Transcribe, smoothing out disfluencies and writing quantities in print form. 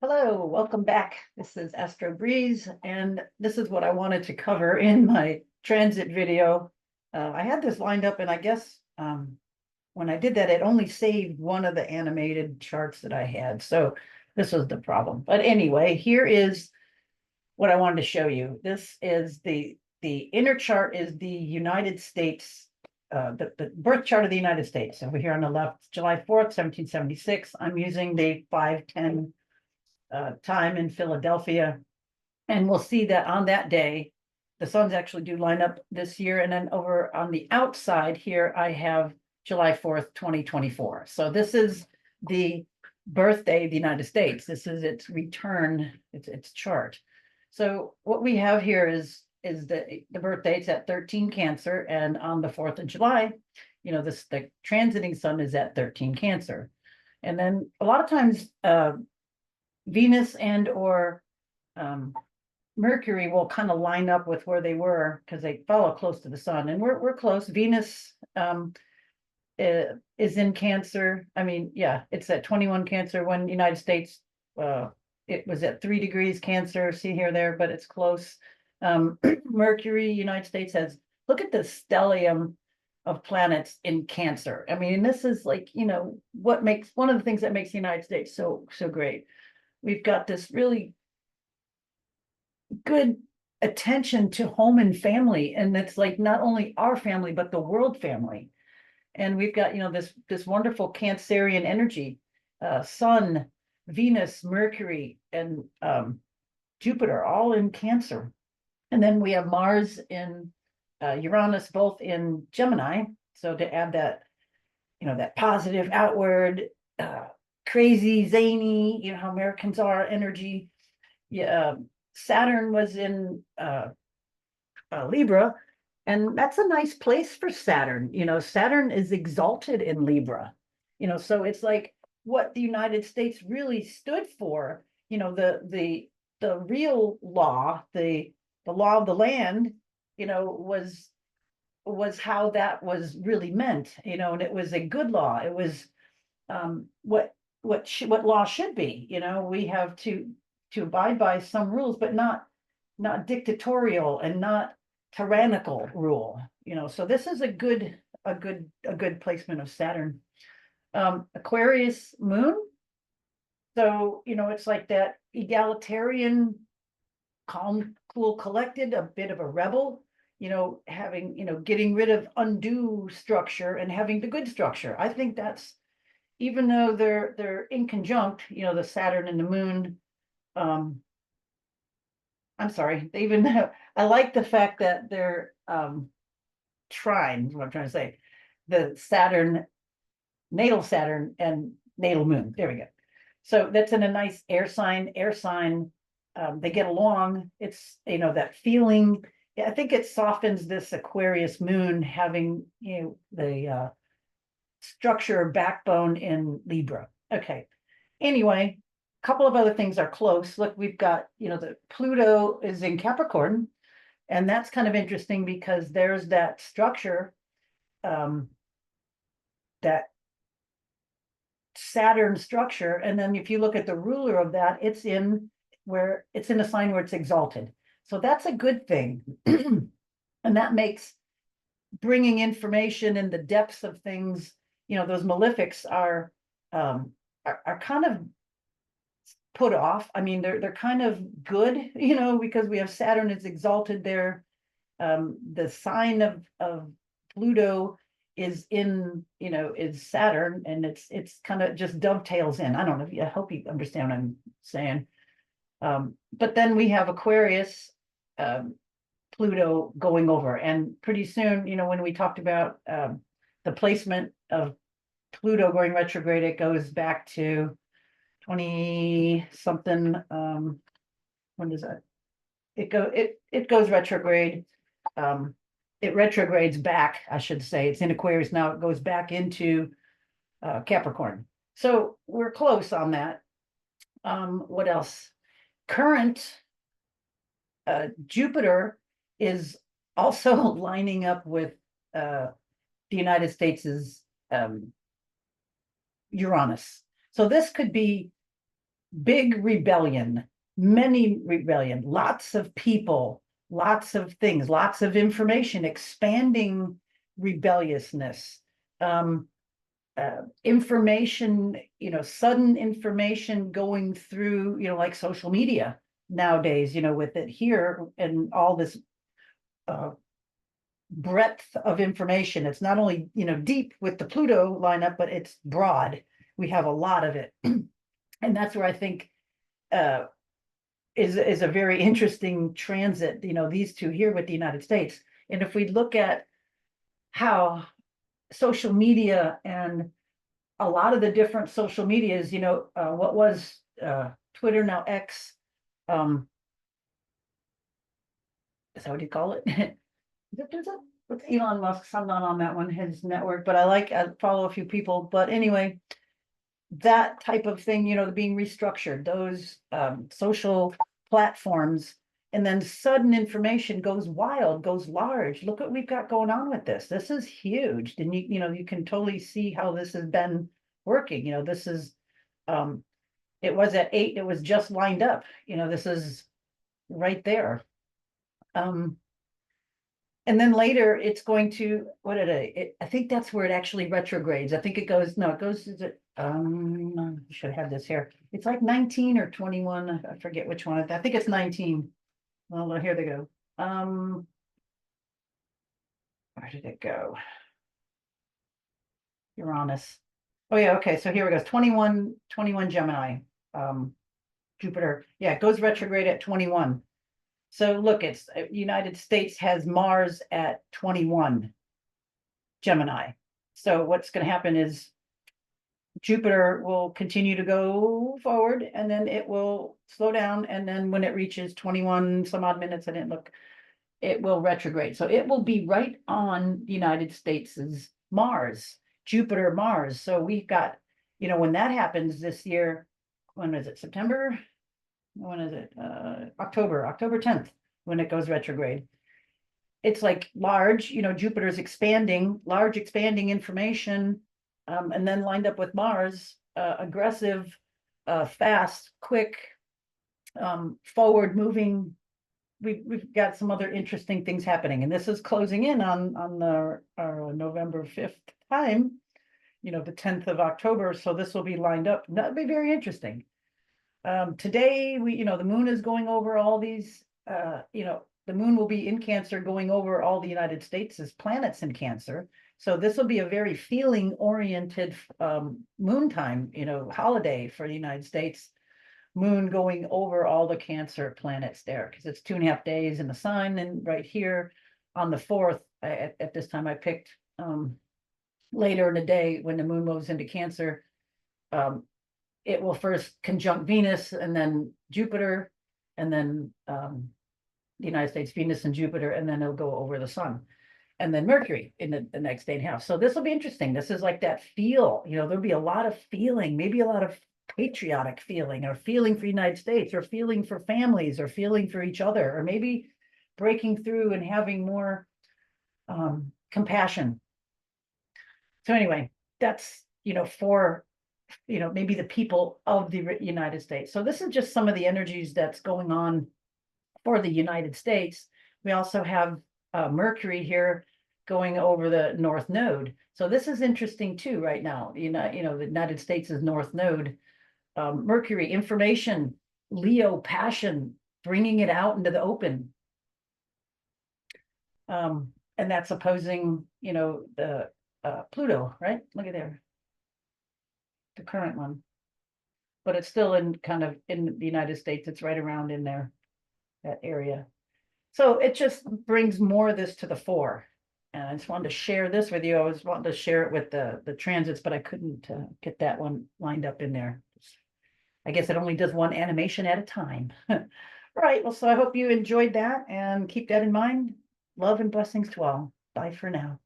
Hello, welcome back. This is Astro Breeze, and this is what I wanted to cover in my transit video. I had this lined up, and I guess when I did that, it only saved one of the animated charts that I had. So this was the problem. But anyway, here is what I wanted to show you. This is the inner chart is the United States, the birth chart of the United States. Over here on the left, July 4th, 1776. I'm using the 510 time in Philadelphia. And we'll see that on that day, the suns actually do line up this year. And then over on the outside here, I have July 4th, 2024. So this is the birthday of the United States. This is its return, its chart. So what we have here is the birth date's at 13 Cancer, and on the 4th of July, the transiting sun is at 13 Cancer. And then a lot of times Venus and or Mercury will kind of line up with where they were because they follow close to the sun, and we're close. Venus is in Cancer. I mean, yeah, it's at 21 Cancer when United States it was at 3 degrees Cancer. See here, there, but it's close. Mercury, United States has, look at the stellium of planets in Cancer. I mean, this is like, what makes one of the things that makes the United States so great. We've got this really good attention to home and family, and it's like not only our family but the world family. And we've got this wonderful Cancerian energy, Sun, Venus, Mercury, and Jupiter all in Cancer. And then we have Mars and Uranus both in Gemini. So to add that, that positive outward, crazy, zany, how Americans are, energy. Yeah, Saturn was in Libra, and that's a nice place for Saturn. Saturn is exalted in Libra. So it's like what the United States really stood for. The real law, the law of the land, was how that was really meant. And it was a good law. It was what law should be. We have to abide by some rules, but not dictatorial and not tyrannical rule. So this is a good placement of Saturn. Aquarius moon. So it's like that egalitarian, calm, cool, collected, a bit of a rebel. Having getting rid of undue structure and having the good structure. I think that's, even though they're in conjunct, the Saturn and the moon. I'm sorry, they even have, I like the fact that they're trines, what I'm trying to say. The Saturn, natal Saturn and natal moon. There we go. So that's in a nice air sign. They get along. It's that feeling. I think it softens this Aquarius moon having the structure backbone in Libra. Okay. Anyway, a couple of other things are close. Look, we've got, the Pluto is in Capricorn, and that's kind of interesting because there's that structure, that Saturn structure. And then if you look at the ruler of that, it's in a sign where it's exalted. So that's a good thing. And that makes bringing information in the depths of things, those malefics are kind of put off. I mean, they're kind of good, because we have Saturn is exalted there. The sign of Pluto is in, is Saturn, and it's kind of just dovetails in. I don't know, I hope you understand what I'm saying. But then we have Aquarius, Pluto going over, and pretty soon, when we talked about the placement of Pluto going retrograde, it goes back to 20 something. When does that? It goes retrograde. It retrogrades back, I should say. It's in Aquarius now. It goes back into Capricorn. So we're close on that. What else? Current Jupiter is also lining up with the United States's Uranus. So this could be big rebellion, many rebellion, lots of people, lots of things, lots of information, expanding rebelliousness, information, sudden information going through, like social media nowadays, with it here and all this breadth of information. It's not only, deep with the Pluto lineup, but it's broad. We have a lot of it. And that's where I think is a very interesting transit, these two here with the United States. And if we look at how social media and a lot of the different social medias, what was Twitter, now X, is that what you call it? What's Elon Musk? I'm not on that one, his network, but I follow a few people. But anyway, that type of thing, being restructured, those social platforms, and then sudden information goes wild, goes large. Look what we've got going on with this. This is huge. And you can totally see how this has been working. This is it was at 8, it was just lined up. This is right there. And then later it's going to, I think that's where it actually retrogrades. I think it goes, no, it goes, is it, should have this here. It's like 19 or 21. I forget which one. I think it's 19. Well, here they go. Where did it go? Uranus. Oh yeah, okay. So here it goes. 21 Gemini. Jupiter. Yeah, it goes retrograde at 21. So look, it's United States has Mars at 21 Gemini. So what's going to happen is Jupiter will continue to go forward, and then it will slow down. And then when it reaches 21 some odd minutes, I didn't look, it will retrograde. So it will be right on the United States's Mars, Jupiter, Mars. So we've got, when that happens this year, when is it? September? When is it? October 10th, when it goes retrograde. It's like large, Jupiter's expanding, large expanding information, and then lined up with Mars, aggressive, fast, quick, forward moving. We've got some other interesting things happening, and this is closing in on our November 5th time, the 10th of October. So this will be lined up. That'll be very interesting. Today the moon is going over all these, the moon will be in Cancer, going over all the United States as planets in Cancer. So this will be a very feeling oriented moon time, holiday for the United States. Moon going over all the Cancer planets there, because it's 2.5 days in the sign. And right here on the 4th, at this time I picked later in the day when the moon moves into Cancer, it will first conjunct Venus and then Jupiter, and then the United States, Venus and Jupiter, and then it'll go over the sun, and then Mercury in the next day and a half. So this will be interesting. This is like that feel, there'll be a lot of feeling, maybe a lot of patriotic feeling, or feeling for the United States, or feeling for families, or feeling for each other, or maybe breaking through and having more compassion. So anyway, that's, for maybe the people of the United States. So this is just some of the energies that's going on for the United States. We also have Mercury here going over the North Node. So this is interesting too right now. The United States is North Node. Mercury, information, Leo, passion, bringing it out into the open. And that's opposing, the Pluto, right? Look at there. The current one, but it's still in kind of in the United States. It's right around in there, that area. So it just brings more of this to the fore. And I just wanted to share this with you. I was wanting to share it with the transits, but I couldn't get that one lined up in there. I guess it only does one animation at a time. All right. Well, so I hope you enjoyed that, and keep that in mind. Love and blessings to all. Bye for now.